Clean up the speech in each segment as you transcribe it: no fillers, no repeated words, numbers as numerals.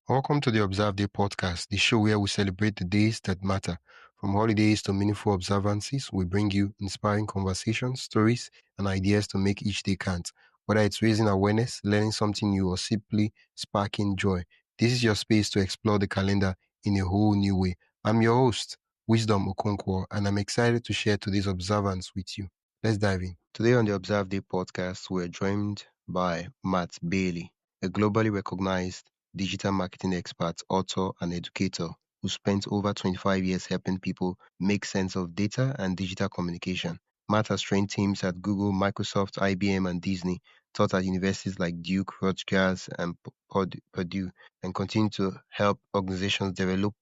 Welcome to the Observe Day podcast, the show where we celebrate the days that matter. From holidays to meaningful observances, we bring you inspiring conversations, stories, and ideas to make each day count. Whether it's raising awareness, learning something new, or simply sparking joy, this is your space to explore the calendar in a whole new way. I'm your host, Wisdom Okonkwo, and I'm excited to share today's observance with you. Let's dive in. Today on the Observe Day podcast, we're joined by Matt Bailey, a globally recognized digital marketing expert, author, and educator who spent over 25 years helping people make sense of data and digital communication. Matt has trained teams at Google, Microsoft, IBM, and Disney, taught at universities like Duke, Rutgers, and Purdue, and continue to help organizations develop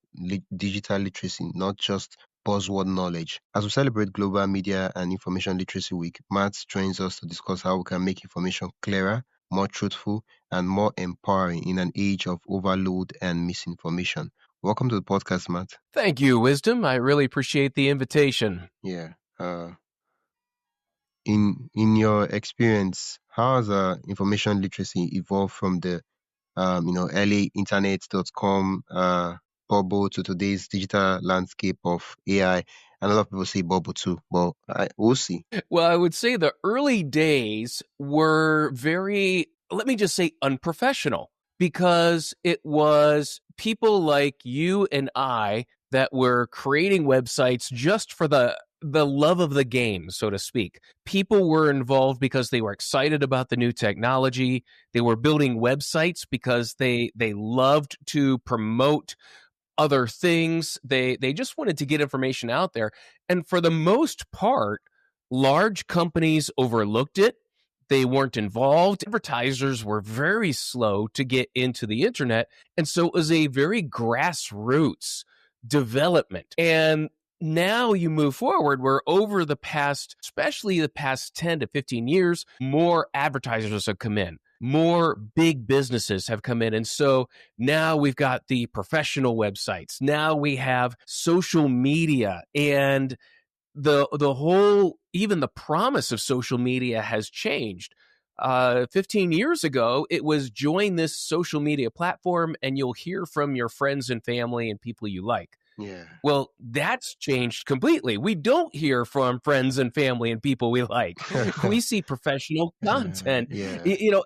digital literacy, not just buzzword knowledge. As we celebrate Global Media and Information Literacy Week, Matt joins us to discuss how we can make information clearer, more truthful, and more empowering in an age of overload and misinformation. Welcome to the podcast, Matt. Thank you, Wisdom. I really appreciate the invitation. Yeah. In your experience, how has information literacy evolved from the early internet.com bubble to today's digital landscape of AI? And a lot of people say bubble too, but we'll see. Well, I would say the early days were very, let me just say, unprofessional because it was people like you and I that were creating websites just for the love of the game, so to speak. People were involved because they were excited about the new technology. They were building websites because they loved to promote other things. They just wanted to get information out there. And for the most part, large companies overlooked it. They weren't involved. Advertisers were very slow to get into the internet. And so it was a very grassroots development. And now you move forward where over the past, especially the past 10 to 15 years, more advertisers have come in. More big businesses have come in. And so now we've got the professional websites. Now we have social media, and the whole, even the promise of social media has changed. 15 years ago, it was join this social media platform and you'll hear from your friends and family and people you like. Yeah. Well, that's changed completely. We don't hear from friends and family and people we like. We see professional content, Yeah.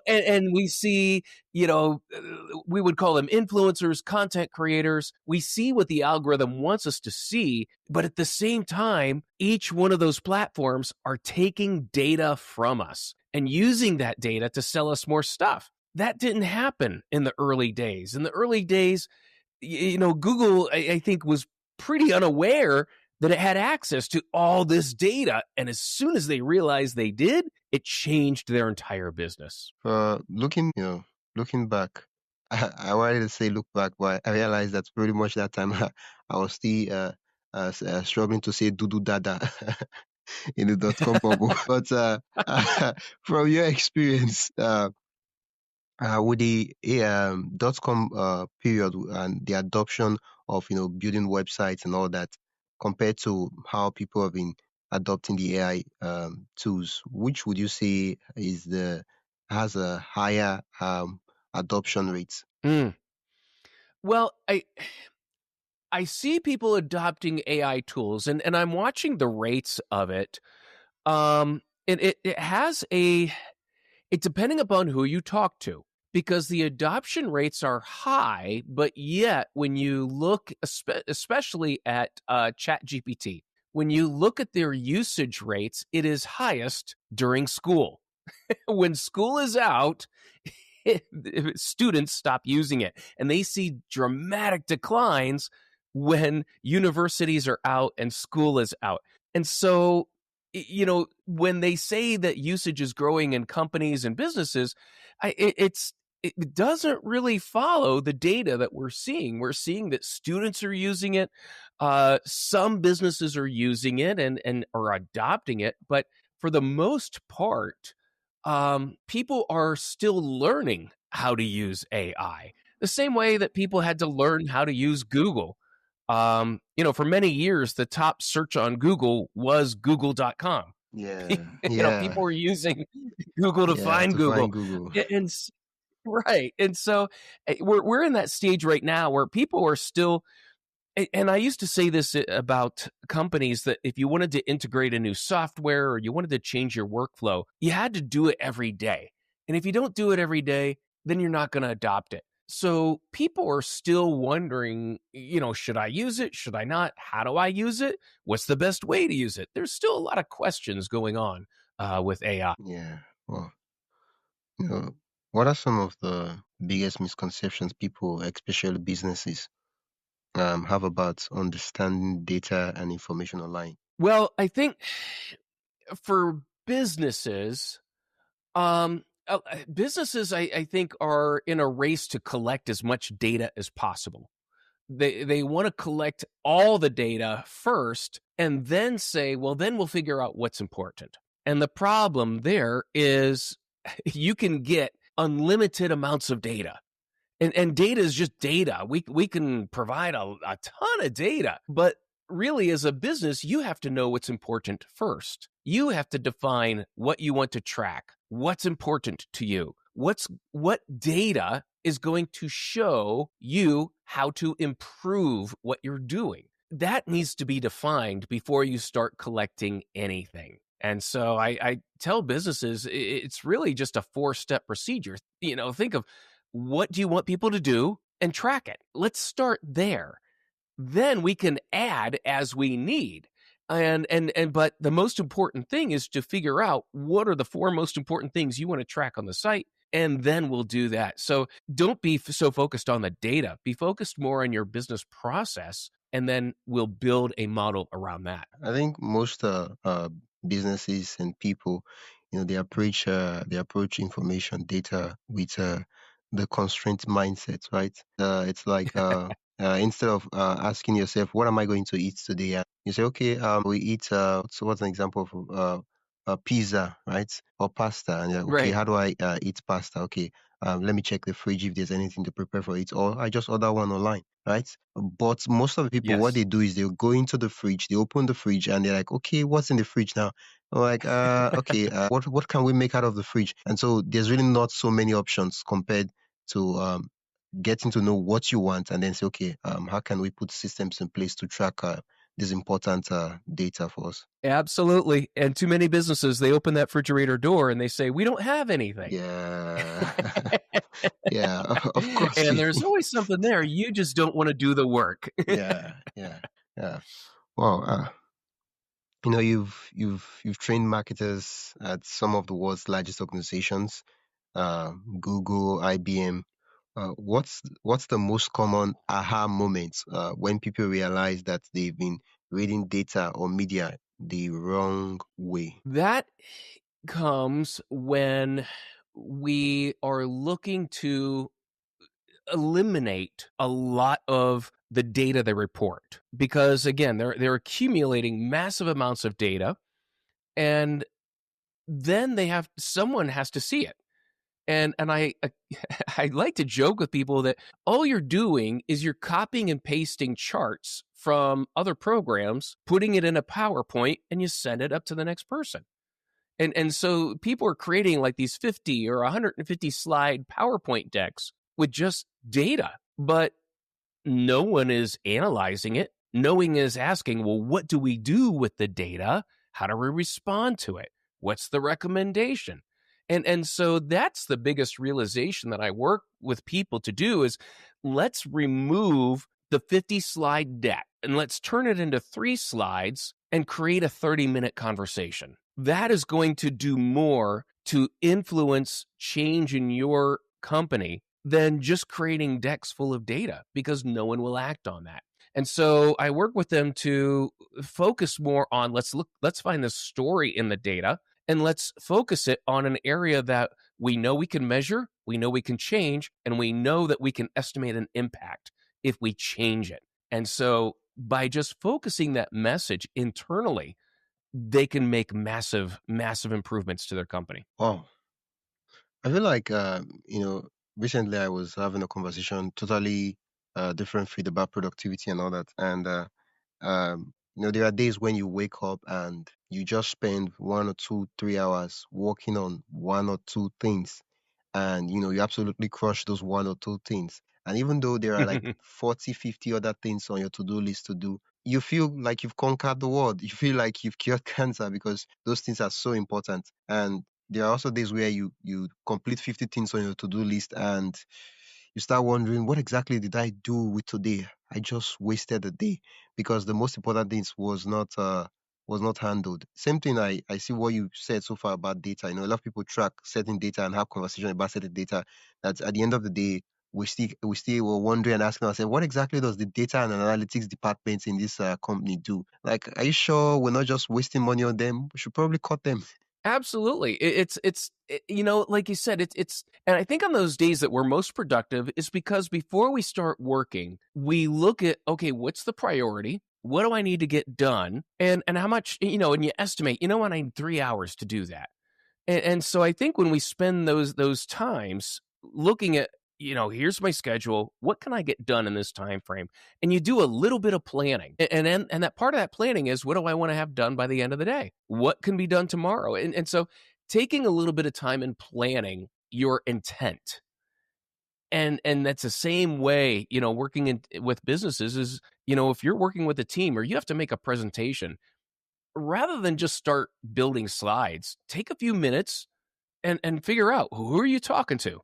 and we see, we would call them influencers, content creators. We see what the algorithm wants us to see, but at the same time, each one of those platforms are taking data from us and using that data to sell us more stuff. That didn't happen in the early days. In the early days, Google, I think, was pretty unaware that it had access to all this data. And as soon as they realized they did, it changed their entire business. Looking back, I wanted to say look back, but I realized that pretty much that time I was still struggling to say dudu dada in the .com bubble. But from your experience, with the .com period and the adoption of building websites and all that, compared to how people have been adopting the AI tools, which would you say has a higher adoption rate? Well, I see people adopting AI tools, and I'm watching the rates of it. It has it depending upon who you talk to, because the adoption rates are high, but yet when you look, especially at ChatGPT, when you look at their usage rates, it is highest during school. When school is out, students stop using it, and they see dramatic declines when universities are out and school is out. And so, when they say that usage is growing in companies and businesses, it doesn't really follow the data that we're seeing. We're seeing that students are using it. Some businesses are using it and are adopting it. But for the most part, people are still learning how to use AI. The same way that people had to learn how to use Google. For many years, the top search on Google was google.com. Yeah. People were using Google to find Google. Find Google. Right. And so we're in that stage right now where people are still and I used to say this about companies that if you wanted to integrate a new software or you wanted to change your workflow, you had to do it every day. And if you don't do it every day, then you're not going to adopt it. So people are still wondering, should I use it? Should I not? How do I use it? What's the best way to use it? There's still a lot of questions going on with AI. Yeah. Well, you know, what are some of the biggest misconceptions people, especially businesses, have about understanding data and information online? Well, I think for businesses, businesses, I think, are in a race to collect as much data as possible. They want to collect all the data first and then say, well, then we'll figure out what's important. And the problem there is you can get unlimited amounts of data. And data is just data. We can provide a ton of data, but really as a business, you have to know what's important first. You have to define what you want to track, what's important to you, what data is going to show you how to improve what you're doing. That needs to be defined before you start collecting anything. And so I tell businesses it's really just a 4-step procedure. Think of what do you want people to do and track it. Let's start there. Then we can add as we need. And but the most important thing is to figure out what are the 4 most important things you want to track on the site, and then we'll do that. So don't be so focused on the data. Be focused more on your business process, and then we'll build a model around that. I think most businesses and people, they approach information data with the constraint mindset, right? It's like instead of asking yourself, "What am I going to eat today?" You say, "Okay, we eat." So, what's an example of pizza, right, or pasta? And you're like, okay, Right. how do I eat pasta? Okay, let me check the fridge if there's anything to prepare for it, or I just order one online, right? But most of the people, what Yes. they do is they'll go into the fridge, they open the fridge, and they're like, okay, what's in the fridge now? I'm like, okay, what can we make out of the fridge? And so there's really not so many options compared to getting to know what you want, and then say, okay, how can we put systems in place to track this important data for us? Absolutely. And too many businesses, they open that refrigerator door and they say, we don't have anything. Yeah, yeah, of course. And there's always something there. You just don't want to do the work. Yeah, yeah, yeah. Well, you've trained marketers at some of the world's largest organizations, Google, IBM. What's the most common aha moment when people realize that they've been reading data or media the wrong way? That comes when we are looking to eliminate a lot of the data they report because again they're accumulating massive amounts of data, and then someone has to see it. And I like to joke with people that all you're doing is you're copying and pasting charts from other programs, putting it in a PowerPoint, and you send it up to the next person. And so people are creating like these 50 or 150 slide PowerPoint decks with just data, but no one is analyzing it. No one is asking, well, what do we do with the data? How do we respond to it? What's the recommendation? And so that's the biggest realization that I work with people to do is let's remove the 50 slide deck and let's turn it into 3 slides and create a 30-minute conversation. That is going to do more to influence change in your company than just creating decks full of data because no one will act on that. And so I work with them to focus more on let's find the story in the data and let's focus it on an area that we know we can measure, we know we can change, and we know that we can estimate an impact if we change it. And so by just focusing that message internally, they can make massive, massive improvements to their company. Oh, I feel like recently I was having a conversation, totally different field about productivity and all that, and there are days when you wake up and you just spend 1 or 2, 3 hours working on 1 or 2 things, and you absolutely crush those one or two things. And even though there are like 40, 50 other things on your to-do list to do, you feel like you've conquered the world. You feel like you've cured cancer because those things are so important. And there are also days where you complete 50 things on your to-do list and you start wondering, what exactly did I do with today? I just wasted a day because the most important things was not handled. Same thing, I see what you said so far about data. A lot of people track certain data and have conversation about certain data that at the end of the day we still were wondering and asking ourselves, what exactly does the data and analytics department in this company do? Like, are you sure we're not just wasting money on them? We should probably cut them. Absolutely. Like you said, and I think on those days that we're most productive is because before we start working, we look at, okay, what's the priority? What do I need to get done? And how much, and you estimate, I need 3 hours to do that. And so I think when we spend those times looking at, here's my schedule, what can I get done in this time frame? And you do a little bit of planning. And that part of that planning is, what do I want to have done by the end of the day? What can be done tomorrow? And so taking a little bit of time and planning your intent. And that's the same way, working with businesses is, if you're working with a team or you have to make a presentation, rather than just start building slides, take a few minutes and figure out, who are you talking to?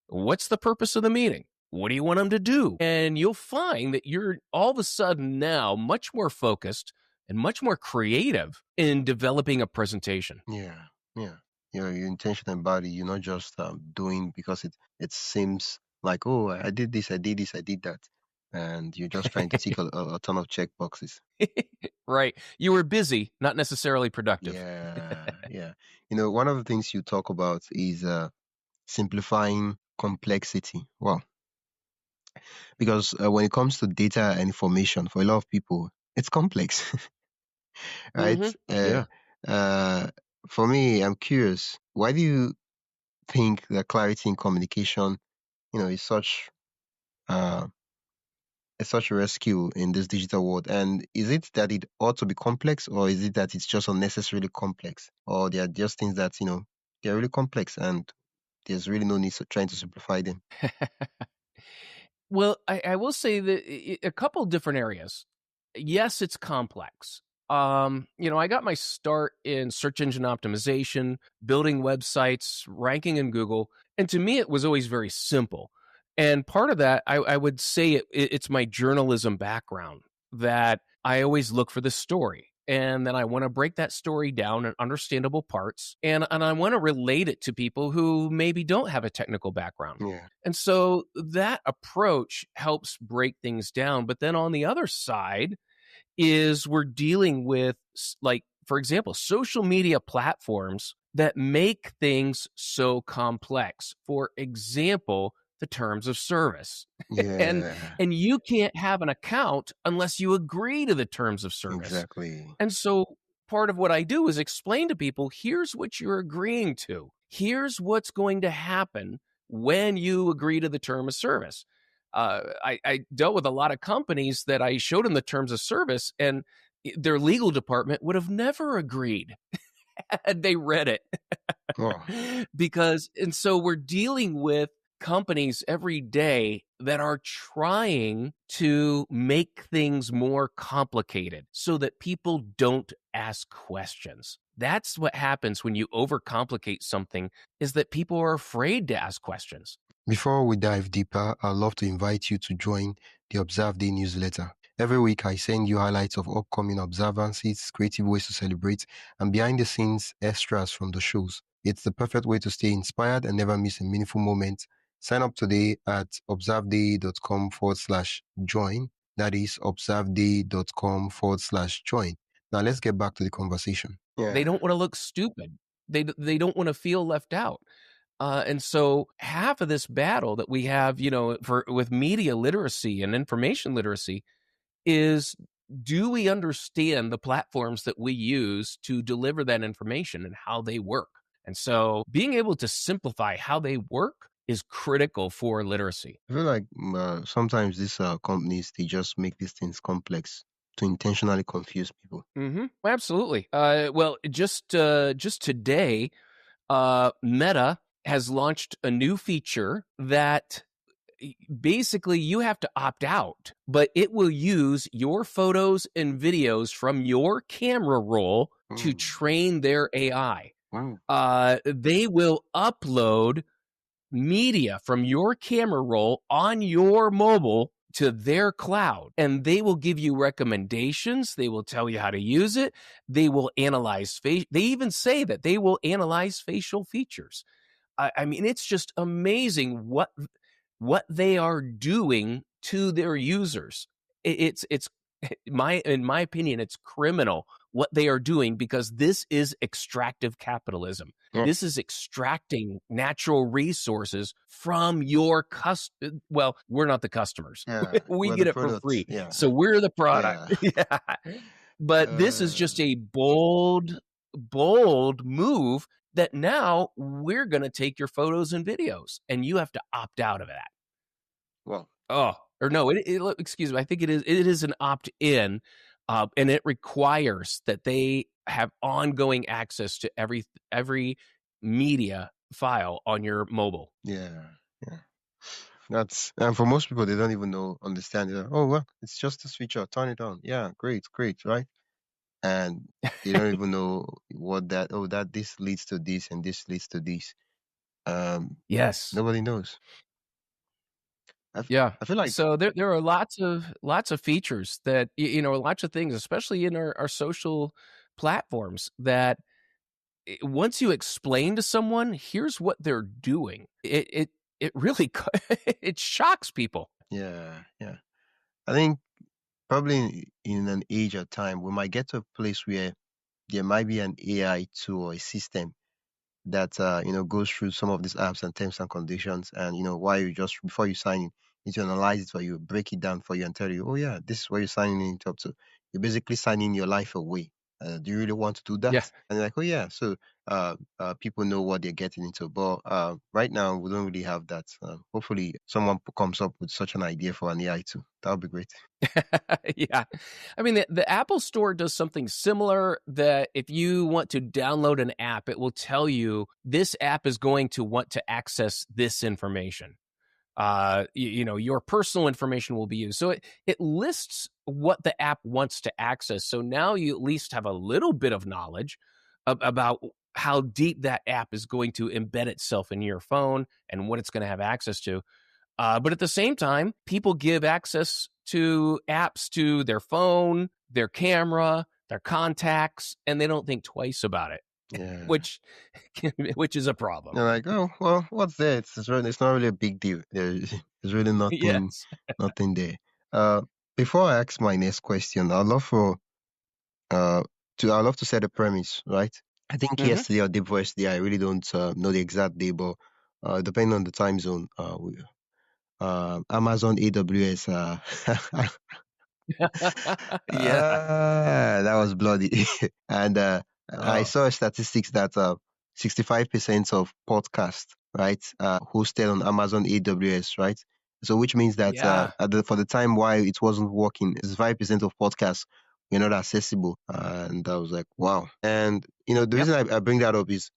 What's the purpose of the meeting? What do you want them to do? And you'll find that you're all of a sudden now much more focused and much more creative in developing a presentation. Yeah, yeah. You're intentional about it. You're not just doing because it seems like, oh, I did this, I did this, I did that, and you're just trying to tick a ton of check boxes. Right. You were busy, not necessarily productive. Yeah, yeah. One of the things you talk about is simplifying complexity. Well, because when it comes to data and information, for a lot of people, it's complex, right? Hmm. Yeah. Uh, for me, I'm curious, why do you think that clarity in communication, is uh, such a rescue in this digital world? And is it that it ought to be complex, or is it that it's just unnecessarily complex, or there are just things that they're really complex and there's really no need to trying to simplify them? Well, I will say that a couple different areas. Yes, it's complex. I got my start in search engine optimization, building websites, ranking in Google, and to me, it was always very simple. And part of that, I would say it's my journalism background that I always look for the story. And then I want to break that story down in understandable parts. And I want to relate it to people who maybe don't have a technical background. Yeah, And so that approach helps break things down. But then on the other side is we're dealing with, like, for example, social media platforms that make things so complex. For example, the terms of service. and yeah, and you can't have an account unless you agree to the terms of service. exactly. And so part of what I do is explain to people, here's what you're agreeing to. Here's what's going to happen when you agree to the term of service. I dealt with a lot of companies that I showed them the terms of service, and their legal department would have never agreed had they read it. Oh, And so we're dealing with companies every day that are trying to make things more complicated so that people don't ask questions. That's what happens when you overcomplicate something, is that people are afraid to ask questions. before we dive deeper, I'd love to invite you to join the Observe Day newsletter. Every week, I send you highlights of upcoming observances, creative ways to celebrate, and behind the scenes extras from the shows. It's the perfect way to stay inspired and never miss a meaningful moment. Sign up today at observeday.com/join. That is observeday.com/join. Now, let's get back to the conversation. They Yeah. don't want to look stupid. They don't want to feel left out. And so half of this battle that we have, for with media literacy and information literacy is, do we understand the platforms that we use to deliver that information and how they work? And so being able to simplify how they work is critical for literacy. I feel like sometimes these companies, they just make these things complex to intentionally confuse people. Absolutely. Well, just today, Meta has launched a new feature that basically you have to opt out, but it will use your photos and videos from your camera roll to train their AI. Wow. They will upload media from your camera roll on your mobile to their cloud, and they will give you recommendations. They will tell you how to use it. They will analyze face. They even say that they will analyze facial features. I mean, it's just amazing what they are doing to their users. It's in my opinion, it's criminal what they are doing, because this is extractive capitalism. Yeah. This is extracting natural resources from your well, we're not the customers. Yeah. We Well, the get it for products. free. Yeah. So we're the product. Yeah. Yeah. But this is just a bold move that now we're going to take your photos and videos and you have to opt out of that. Well, Oh, or no, excuse me. I think it is an opt-in, and it requires that they have ongoing access to every media file on your mobile. yeah. Yeah. That's, and for most people, they don't even understand. They're like, oh, well, it's just a switcher. Turn it on. Yeah, great, great, right? And they don't even know what that. Oh, that this leads to this, and this leads to this. Yes. Nobody knows. Yeah. I feel like, So there are lots of features that lots of things, especially in our social platforms, that once you explain to someone, here's what they're doing. It really it shocks people. yeah, yeah. I think probably in an age or time, we might get to a place where there might be an AI tool or a system that goes through some of these apps and terms and conditions, and why you just before you sign in, you need to analyze it for you, break it down for you, and tell you, oh yeah, this is what you're signing in up to. You're basically signing your life away. Do you really want to do that? Yeah. And you're like, oh yeah. So people know what they're getting into, but right now we don't really have that. Hopefully, someone comes up with such an idea for an AI too. That would be great. Yeah. I mean, the Apple Store does something similar, that if you want to download an app, it will tell you this app is going to want to access this information. Your personal information will be used. So it lists what the app wants to access. So now you at least have a little bit of knowledge about how deep that app is going to embed itself in your phone and what it's going to have access to. But at the same time, people give access to apps to their phone, their camera, their contacts, and they don't think twice about it, Yeah. which which is a problem. You're like, oh well, what's there? It's not really a big deal. There's really Yes. nothing there. Uh, Before I ask my next question, uh I'd love to set a premise, right? I think Hmm. yesterday or day before yesterday, I really don't know the exact day, but depending on the time zone, Amazon AWS, Yeah. that was bloody. And I Oh, saw statistics that 65% of podcasts, right, hosted on Amazon AWS, right? So which means that yeah. for the time while it wasn't working, 65% of podcasts were not accessible. And I was like, wow. And the Yep. reason I bring that up is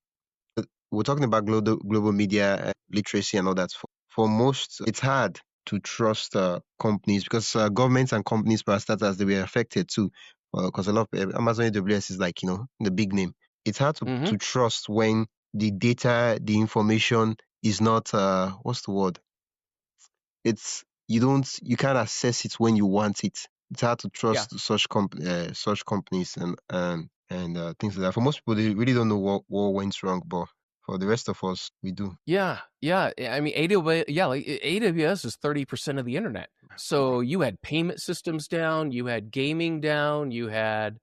we're talking about global media literacy and all that. For most, it's hard to trust companies because governments and companies, for starters, they were affected too. Because a lot of Amazon AWS is like the big name. It's hard Hmm. to trust when the data, the information is not what's the word? It's you can't access it when you want it. It's hard to Yeah. trust such companies and things like that. For most people, they really don't know what went wrong, but for the rest of us, we do. Yeah. Yeah. I mean, AWS, yeah, like AWS is 30% of the internet. Wow. So you had payment systems down, you had gaming down, you had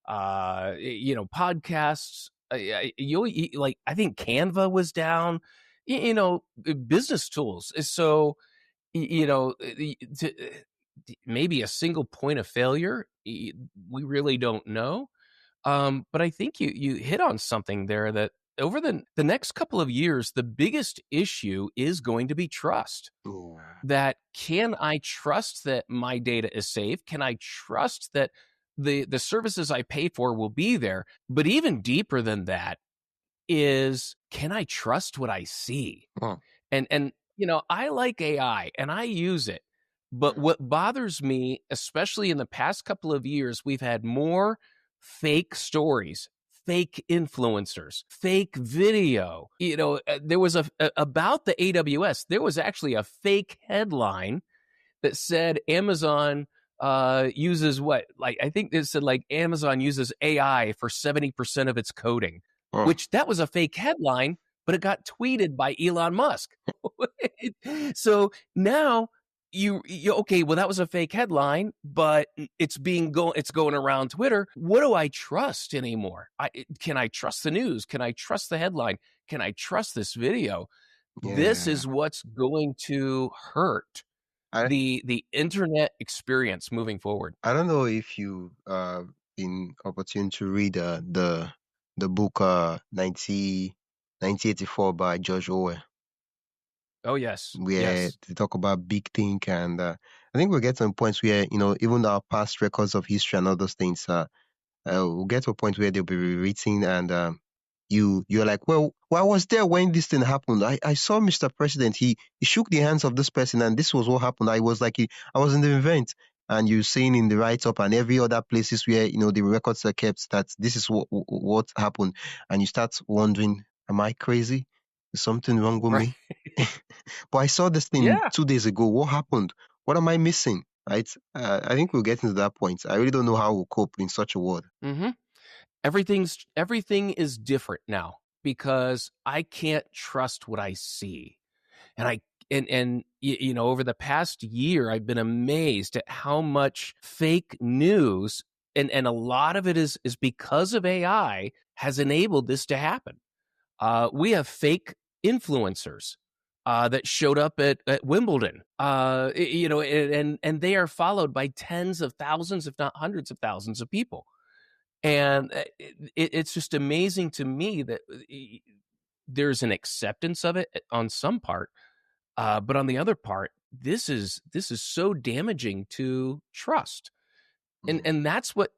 podcasts. Like, I think Canva was down. Business tools. So maybe a single point of failure. We really don't know. But I think you hit on something there, that over the next couple of years, the biggest issue is going to be trust. Yeah. That, can I trust that my data is safe? Can I trust that the services I pay for will be there? But even deeper than that, is, can I trust what I see? Oh, And I like AI and I use it. But what bothers me, especially in the past couple of years, we've had more fake stories, fake influencers, fake video. There was about the AWS, there was actually a fake headline that said Amazon uses what? Like, I think it said like Amazon uses AI for 70% of its coding, oh, which that was a fake headline, but it got tweeted by Elon Musk. So now you okay, well that was a fake headline, but it's going around Twitter. What do I trust anymore? Can I trust the news? Can I trust the headline? Can I trust this video? This yeah. is what's going to hurt I the internet experience moving forward. I don't know if you been opportune to read the book 1984 by George Orwell, Oh yes, where yes. they talk about big think, and I think we'll get to some points where even our past records of history and all those things we'll get to a point where they'll be rewritten, and you're like, well, I was there when this thing happened. I saw Mr. President. He shook the hands of this person, and this was what happened. I was like, I was in the event, and you're saying in the write up and every other places where the records are kept that this is what happened, and you start wondering, am I crazy? Is something wrong with Right. me? But I saw this thing Yeah. 2 days ago. What happened? What am I missing? Right? I think we'll get into that point. I really don't know how we'll cope in such a world. hmm everything is different now because I can't trust what I see. And over the past year I've been amazed at how much fake news, and a lot of it is because of AI, has enabled this to happen. We have fake influencers that showed up at Wimbledon, and they are followed by tens of thousands, if not hundreds of thousands of people. And it's just amazing to me that there's an acceptance of it on some part, but on the other part, this is so damaging to trust, and Mm. and that's what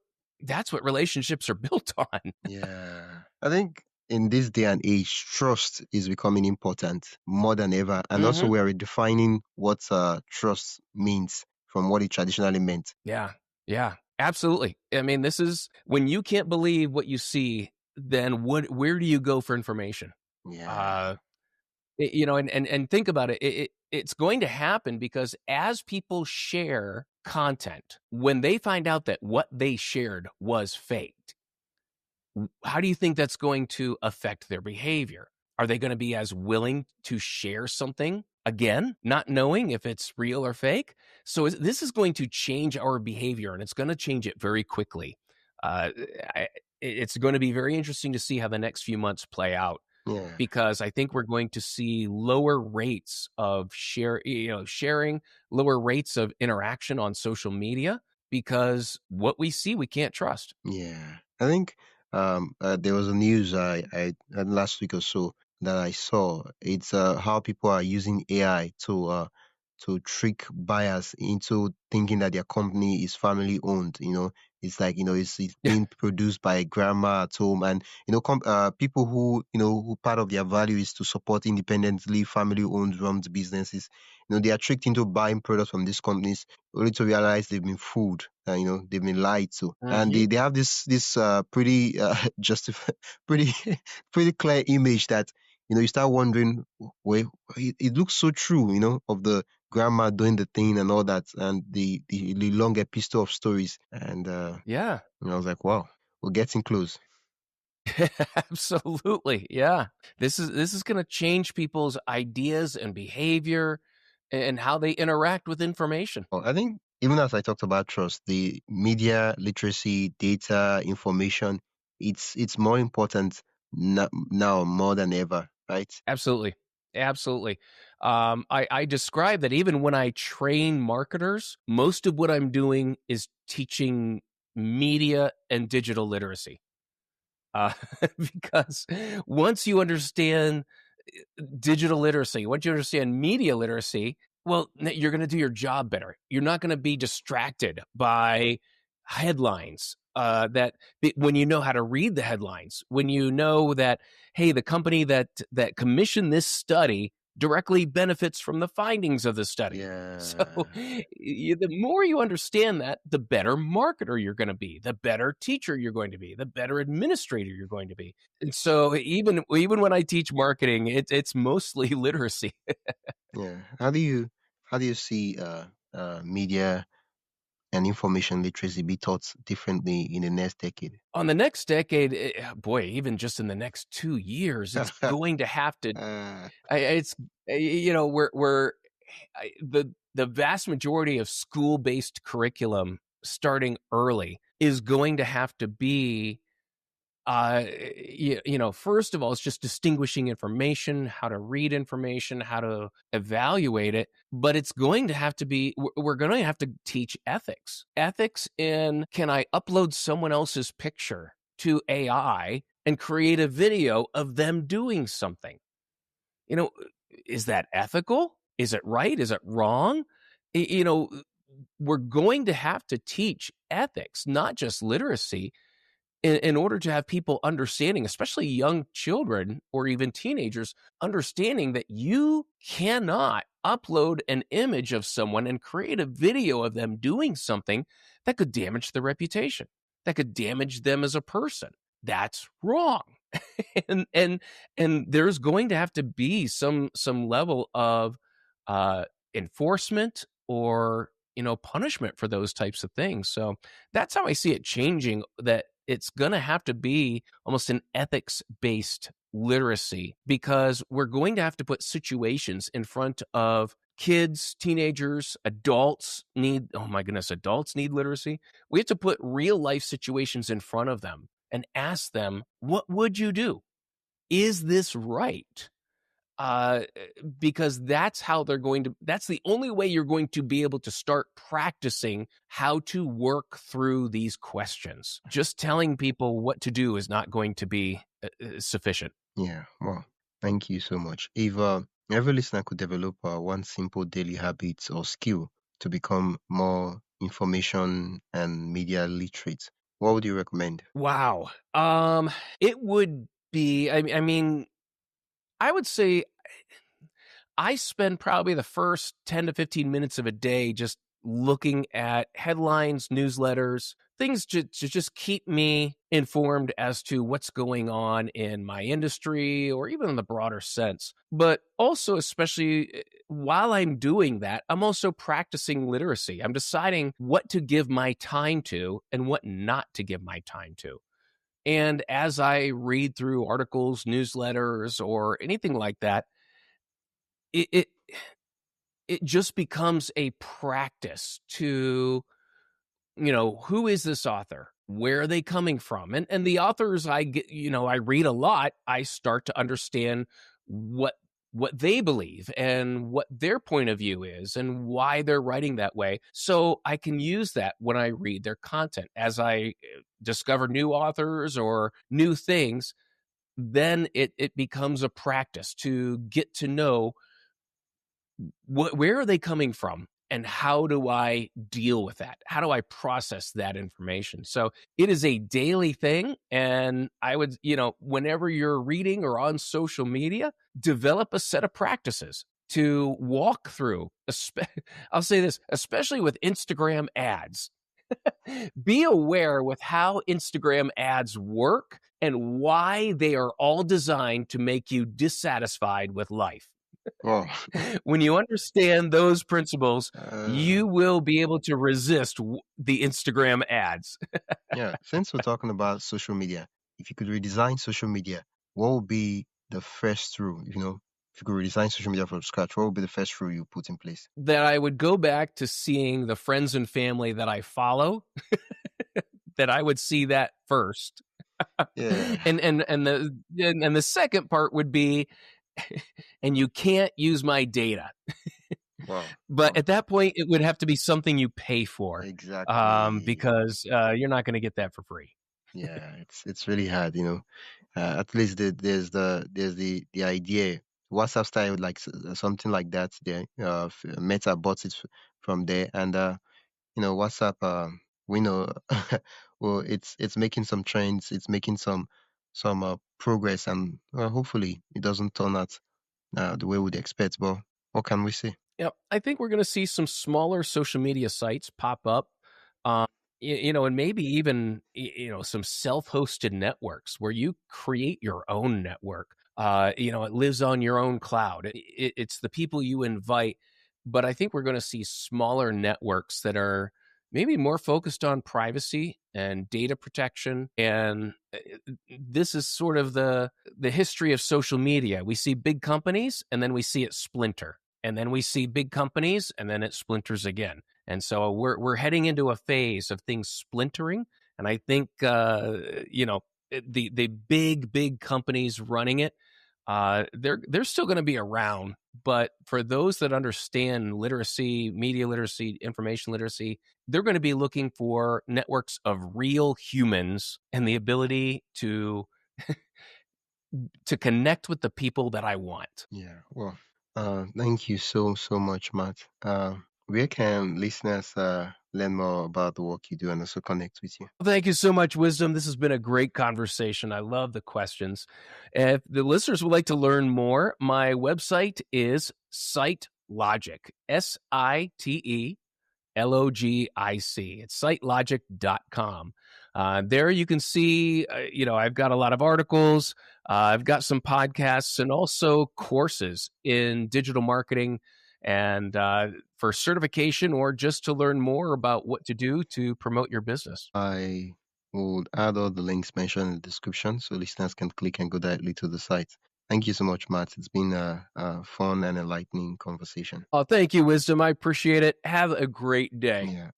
relationships are built on. Yeah. I think in this day and age, trust is becoming important more than ever. And also, hmm we're redefining what trust means from what it traditionally meant. Yeah, yeah, absolutely. I mean, this is when you can't believe what you see. Then where do you go for information? Yeah. Uh, and think about it. It's going to happen because as people share content, when they find out that what they shared was faked, how do you think that's going to affect their behavior? Are they going to be as willing to share something again, not knowing if it's real or fake? So this is going to change our behavior, and it's going to change it very quickly. Uh, it's going to be very interesting to see how the next few months play out, Yeah. because I think we're going to see lower rates of sharing, lower rates of interaction on social media, because what we see we can't trust. Yeah, I think there was a news I had last week or so that I saw. It's how people are using AI to trick buyers into thinking that their company is family owned. It's like it's being produced by grandma at home, and people who part of their value is to support independently family owned run businesses. They are tricked into buying products from these companies only to realize they've been fooled. They've been lied to, and hmm they have this pretty justif- pretty pretty clear image that you start wondering, wait, it looks so true, of the grandma doing the thing and all that, and the long epistle of stories, and Yeah. I was like, wow, we're getting close. Absolutely. Yeah. This is going to change people's ideas and behavior and how they interact with information. Well, I think even as I talked about trust, the media literacy, data, information, it's more important now more than ever, right? Absolutely. Absolutely. I describe that even when I train marketers, most of what I'm doing is teaching media and digital literacy. Uh, because once you understand digital literacy, once you understand media literacy, well, you're going to do your job better. You're not going to be distracted by headlines when you know how to read the headlines, when you know that, hey, the company that commissioned this study directly benefits from the findings of the study. So Yeah. the more you understand that, the better marketer you're going to be, the better teacher you're going to be, the better administrator you're going to be. And so even when I teach marketing, it's mostly literacy. Yeah. How do you see media and information literacy be taught differently in the next decade? On the next decade, boy, even just in the next 2 years, it's going to have to. uh, It's you know we're the vast majority of school based curriculum starting early is going to have to be first of all, it's just distinguishing information, how to read information, how to evaluate it. But it's going to have to be, we're going to have to teach ethics. Ethics in, can I upload someone else's picture to AI and create a video of them doing something? You know, is that ethical? Is it right? Is it wrong? We're going to have to teach ethics, not just literacy, in order to have people understanding, especially young children or even teenagers, understanding that you cannot upload an image of someone and create a video of them doing something that could damage their reputation, that could damage them as a person. That's wrong. And there's going to have to be some level of uh enforcement or punishment for those types of things. So that's how I see it changing, that it's going to have to be almost an ethics based literacy, because we're going to have to put situations in front of kids, teenagers, adults need, oh my goodness, adults need literacy. We have to put real life situations in front of them and ask them, what would you do? Is this right? uh, because that's how they're going to, that's the only way you're going to be able to start practicing how to work through these questions. Just telling people what to do is not going to be sufficient. yeah. Well, thank you so much. If every listener could develop one simple daily habit or skill to become more information and media literate, what would you recommend? Wow. It would be, I mean, I would say I spend probably the first 10 to 15 minutes of a day just looking at headlines, newsletters, things to just keep me informed as to what's going on in my industry or even in the broader sense. But also, especially while I'm doing that, I'm also practicing literacy. I'm deciding what to give my time to and what not to give my time to. And as I read through articles, newsletters, or anything like that, it it just becomes a practice to, who is this author, where are they coming from, and the authors I get, I read a lot, I start to understand what they believe and what their point of view is and why they're writing that way, so I can use that when I read their content. As I discover new authors or new things, then it becomes a practice to get to know where are they coming from and how do I deal with that? How do I process that information? So it is a daily thing. And I would, whenever you're reading or on social media, develop a set of practices to walk through. I'll say this, especially with Instagram ads. Be aware with how Instagram ads work and why they are all designed to make you dissatisfied with life. Oh, When you understand those principles, uh, you will be able to resist the Instagram ads. yeah. Since we're talking about social media, if you could redesign social media, what would be the first rule? If you could redesign social media from scratch, what would be the first rule you put in place? That I would go back to seeing the friends and family that I follow, that I would see that first. Yeah. And the second part would be, and you can't use my data. Wow. But Wow. at that point, it would have to be something you pay for, Exactly. because you're not going to get that for free. Yeah. It's really hard. At least there's the idea. WhatsApp style like something like that. There. Meta bought it from there, and WhatsApp. We know well, it's making some trends, it's making some progress, and hopefully it doesn't turn out the way we'd expect. But what can we say? Yeah, I think we're going to see some smaller social media sites pop up. Um, and maybe even some self-hosted networks where you create your own network. It lives on your own cloud. It's the people you invite, but I think we're going to see smaller networks that are maybe more focused on privacy and data protection. And this is sort of the history of social media. We see big companies, and then we see it splinter, and then we see big companies, and then it splinters again. And so we're heading into a phase of things splintering. And I think the big companies running it, they're still going to be around. But for those that understand literacy, media literacy, information literacy, they're going to be looking for networks of real humans and the ability to connect with the people that I want. Yeah, well, thank you so much, Matt. Where can listeners learn more about the work you do and also connect with you? Thank you so much, Wisdom. This has been a great conversation. I love the questions. If the listeners would like to learn more, my website is Site Logic, SiteLogic. It's sitelogic.com. There you can see, I've got a lot of articles. I've got some podcasts and also courses in digital marketing and for certification or just to learn more about what to do to promote your business. I will add all the links mentioned in the description so listeners can click and go directly to the site. Thank you so much, Matt. It's been a fun and enlightening conversation. Oh, thank you, Wisdom. I appreciate it. Have a great day. Yeah.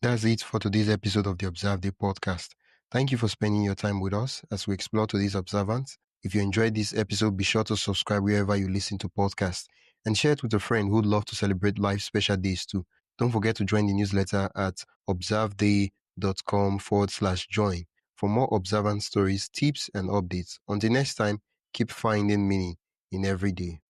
That's it for today's episode of the Observe Day podcast. Thank you for spending your time with us as we explore today's observance. If you enjoyed this episode, be sure to subscribe wherever you listen to podcasts and share it with a friend who'd love to celebrate life special days too. Don't forget to join the newsletter at observeday.com/join for more observance stories, tips, and updates. Until next time, keep finding meaning in every day.